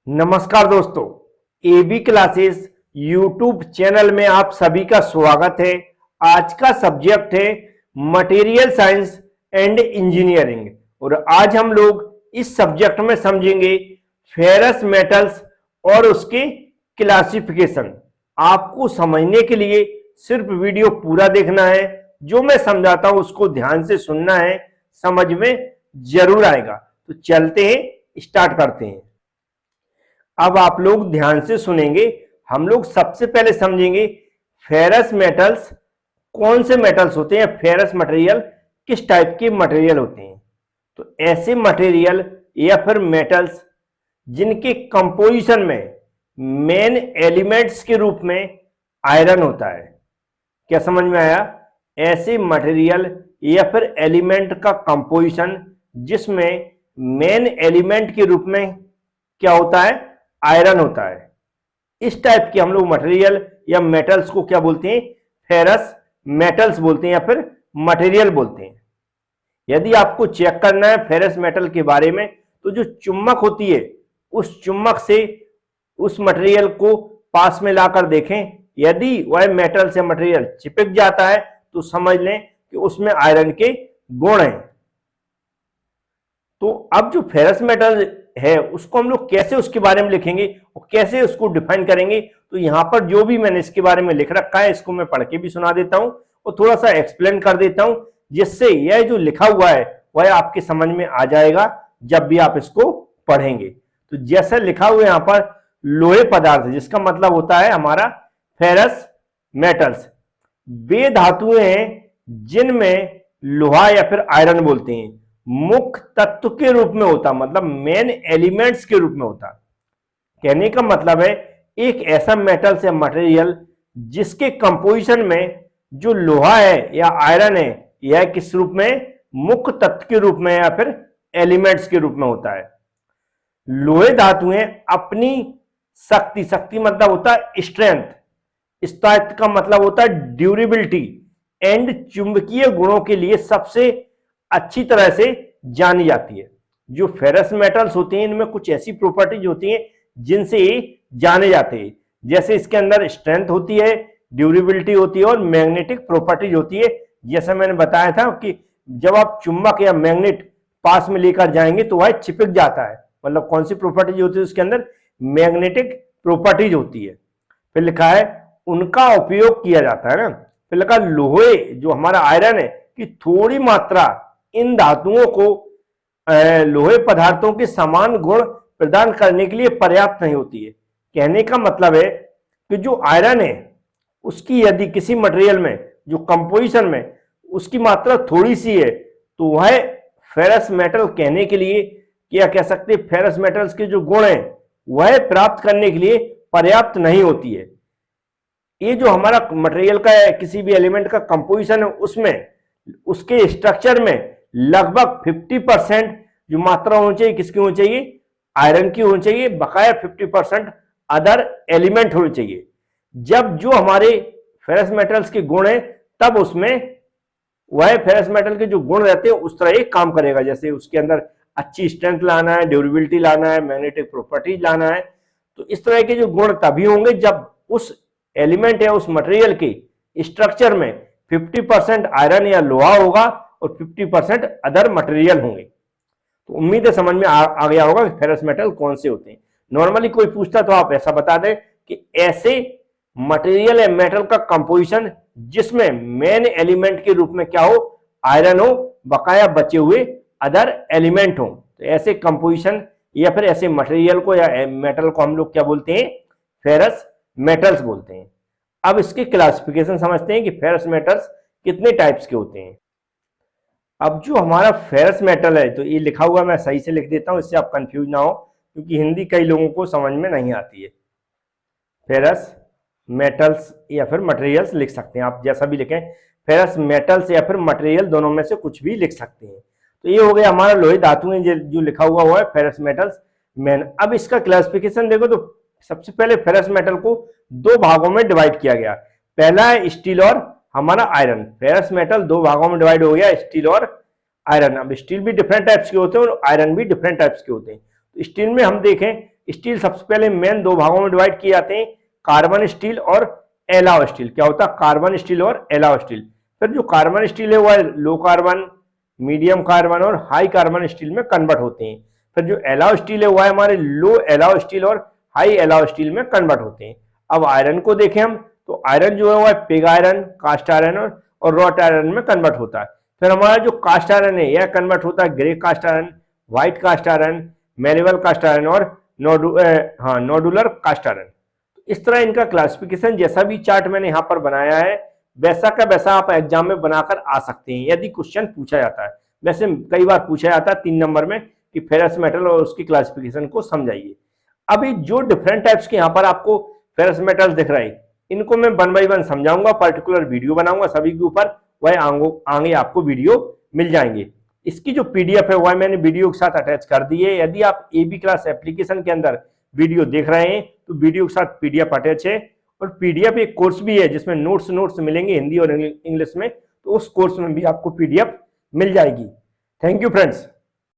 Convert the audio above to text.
नमस्कार दोस्तों, AB classes YouTube channel में आप सभी का स्वागत है। आज का सब्जेक्ट है मटेरियल साइंस एंड इंजीनियरिंग और आज हम लोग इस सब्जेक्ट में समझेंगे फेरस मेटल्स और उसके क्लासिफिकेशन। आपको समझने के लिए सिर्फ वीडियो पूरा देखना है, जो मैं समझाता हूं उसको ध्यान से सुनना है, समझ में जरूर आएगा। तो चलते हैं, स्टार्ट करते हैं। अब आप लोग ध्यान से सुनेंगे। हम लोग सबसे पहले समझेंगे फेरस मेटल्स कौन से मेटल्स होते हैं, फेरस मटेरियल किस टाइप के मटेरियल होते हैं। तो ऐसे मटेरियल या फिर मेटल्स जिनके कंपोजिशन में मेन एलिमेंट्स के रूप में आयरन होता है। क्या समझ में आया? ऐसे मटेरियल या फिर एलिमेंट का कंपोजिशन जिसमें मेन एलिमेंट के रूप में क्या होता है, आयरन होता है। इस टाइप के हम लोग मटेरियल या मेटल्स को क्या बोलते हैं, फेरस मेटल्स बोलते हैं या फिर मटेरियल बोलते हैं। यदि आपको चेक करना है फेरस मेटल के बारे में, तो जो चुम्बक होती है उस चुम्बक से उस मटेरियल को पास में लाकर देखें। यदि वह मेटल से मटेरियल चिपक जाता है तो समझ लें कि उसमें आयरन के गुण हैं। तो अब जो फेरस मेटल है उसको हम लोग कैसे उसके बारे में लिखेंगे और कैसे उसको डिफाइन करेंगे। तो यहां पर जो भी मैंने इसके बारे में लिख रखा है इसको मैं पढ़ के भी सुना देता हूं और थोड़ा सा एक्सप्लेन कर देता हूं, जिससे यह जो लिखा हुआ है वह आपके समझ में आ जाएगा जब भी आप इसको पढ़ेंगे। तो जैसा लिखा हुआ है यहां पर, लोहे पदार्थ, जिसका मतलब होता है हमारा फेरस मेटल्स, वे धातुएं हैं जिनमें लोहा या फिर आयरन बोलते हैं मुख्य तत्व के रूप में होता, मतलब मेन एलिमेंट्स के रूप में होता। कहने का मतलब है एक ऐसा मेटल्स या मटेरियल जिसके कंपोजिशन में जो लोहा है या आयरन है यह किस रूप में, मुख्य तत्व के रूप में या फिर एलिमेंट्स के रूप में होता है। लोहे धातुएं अपनी शक्ति मतलब होता है स्ट्रेंथ, स्थायित्व का मतलब होता है ड्यूरेबिलिटी एंड चुंबकीय गुणों के लिए सबसे अच्छी तरह से जानी जाती है। जो फेरस मेटल्स होते हैं इनमें कुछ ऐसी प्रॉपर्टीज होती हैं जिनसे ये जाने जाते हैं, जैसे इसके अंदर स्ट्रेंथ होती है, ड्यूरेबिलिटी होती है और मैग्नेटिक प्रॉपर्टीज होती है। जैसे मैंने बताया था कि जब आप चुंबक या मैग्नेट पास में लेकर जाएंगे तो वह चिपक जाता है, मतलब कौन सी प्रॉपर्टीज होती है उसके अंदर, मैग्नेटिक प्रॉपर्टीज होती है। फिर लिखा है उनका उपयोग किया जाता है ना। फिर लिखा लोहे जो हमारा आयरन है कि थोड़ी मात्रा इन धातुओं को लोहे पदार्थों के समान गुण प्रदान करने के लिए पर्याप्त नहीं होती है। कहने का मतलब है कि जो आयरन है उसकी यदि किसी मटेरियल में जो कंपोजिशन में उसकी मात्रा थोड़ी सी है तो वह फेरस मेटल कहने के लिए क्या कह सकते हैं, फेरस मेटल्स के जो गुण हैं वह प्राप्त करने के लिए पर्याप्त नहीं होती है। ये जो हमारा मटेरियल का है, किसी भी एलिमेंट का कंपोजिशन है, उसमें उसके स्ट्रक्चर में लगभग 50% जो मात्रा होनी चाहिए किसकी होनी चाहिए, आयरन की होनी चाहिए, बकाया 50% अदर एलिमेंट होनी चाहिए। जब जो हमारे फेरस मेटल्स के गुण हैं तब उसमें वह फेरस मेटल के जो गुण रहते हैं उस तरह ही काम करेगा। जैसे उसके अंदर अच्छी स्ट्रेंथ लाना है, ड्यूरेबिलिटी लाना है, मैग्नेटिक प्रॉपर्टीज लाना है, तो इस तरह के जो गुण तभी होंगे जब उस एलिमेंट या उस मटेरियल के स्ट्रक्चर में 50% आयरन या लोहा होगा और 50% अदर मटेरियल होंगे। तो उम्मीद है समझ में आ गया होगा कि फेरस मेटल कौन से होते हैं। नॉर्मली कोई पूछता तो आप ऐसा बता दें कि ऐसे मटेरियल या मेटल का कंपोजिशन जिसमें मेन एलिमेंट के रूप में क्या हो, आयरन हो, बकाया बचे हुए अदर एलिमेंट हो। तो ऐसे कंपोजिशन या फिर ऐसे मटेरियल को या मेटल को हम लोग क्या बोलते हैं, फेरस मेटल्स बोलते हैं। अब इसके क्लासिफिकेशन समझते हैं कि फेरस मेटल्स कितने टाइप्स के होते हैं। अब जो हमारा फेरस मेटल है, तो ये लिखा हुआ मैं सही से लिख देता हूं इससे आप कंफ्यूज ना हो, क्योंकि हिंदी कई लोगों को समझ में नहीं आती है। फेरस मेटल्स या फिर मटेरियल्स लिख सकते हैं आप, जैसा भी लिखें, फेरस मेटल्स या फिर मटेरियल दोनों में से कुछ भी लिख सकते हैं। तो ये हो गया हमारा लोहे धातुएं जो लिखा हुआ है फेरस मेटल्स मेन। अब इसका क्लासिफिकेशन देखो तो सबसे पहले फेरस मेटल को दो भागों में डिवाइड किया गया। पहला है स्टील और हमारा आयरन। फेरस मेटल दो भागों में डिवाइड हो गया, स्टील और आयरन। अब स्टील भी डिफरेंट टाइप्स के होते हैं और आयरन भी डिफरेंट टाइप्स के होते हैं। तो स्टील में हम देखें स्टील सबसे पहले मेन दो भागों में डिवाइड किए जाते हैं, कार्बन स्टील और एलाव स्टील। क्या होता है? कार्बन स्टील और एलाव स्टील। फिर जो कार्बन स्टील है वो लो कार्बन, मीडियम कार्बन और हाई कार्बन स्टील में कन्वर्ट होते हैं। फिर जो एलाव स्टील है वो हमारे लो एलाव स्टील और हाई एलाव स्टील में कन्वर्ट होते हैं। अब आयरन को देखें हम, तो आयरन जो है वो पिग आयरन, कास्ट आयरन और रॉट आयरन में कन्वर्ट होता है। फिर हमारा जो कास्ट आयरन है यह कन्वर्ट होता है grey cast iron, white cast iron, malleable cast iron और नोडुलर कास्ट आयरन। इस तरह इनका क्लासिफिकेशन, जैसा भी चार्ट मैंने यहाँ पर बनाया है वैसा का वैसा आप एग्जाम में बनाकर आ सकते हैं यदि क्वेश्चन पूछा जाता है। वैसे कई बार पूछा जाता है 3 नंबर में कि फेरस मेटल और उसकी क्लासिफिकेशन को समझाइए। अभी जो डिफरेंट टाइप्स के यहाँ पर आपको फेरस मेटल्स दिख रहे हैं इनको मैं 1 बाय 1 समझाऊंगा, पर्टिकुलर वीडियो बनाऊंगा सभी के ऊपर, वह आगे आपको वीडियो मिल जाएंगे। इसकी जो पीडीएफ है वह मैंने वीडियो के साथ अटैच कर दी है। यदि आप एबी क्लास एप्लीकेशन के अंदर वीडियो देख रहे हैं तो वीडियो के साथ पीडीएफ अटैच है, और पीडीएफ एक कोर्स भी है जिसमें नोट्स मिलेंगे हिंदी और इंग्लिश में, तो उस कोर्स में भी आपको पीडीएफ मिल जाएगी। Thank you friends.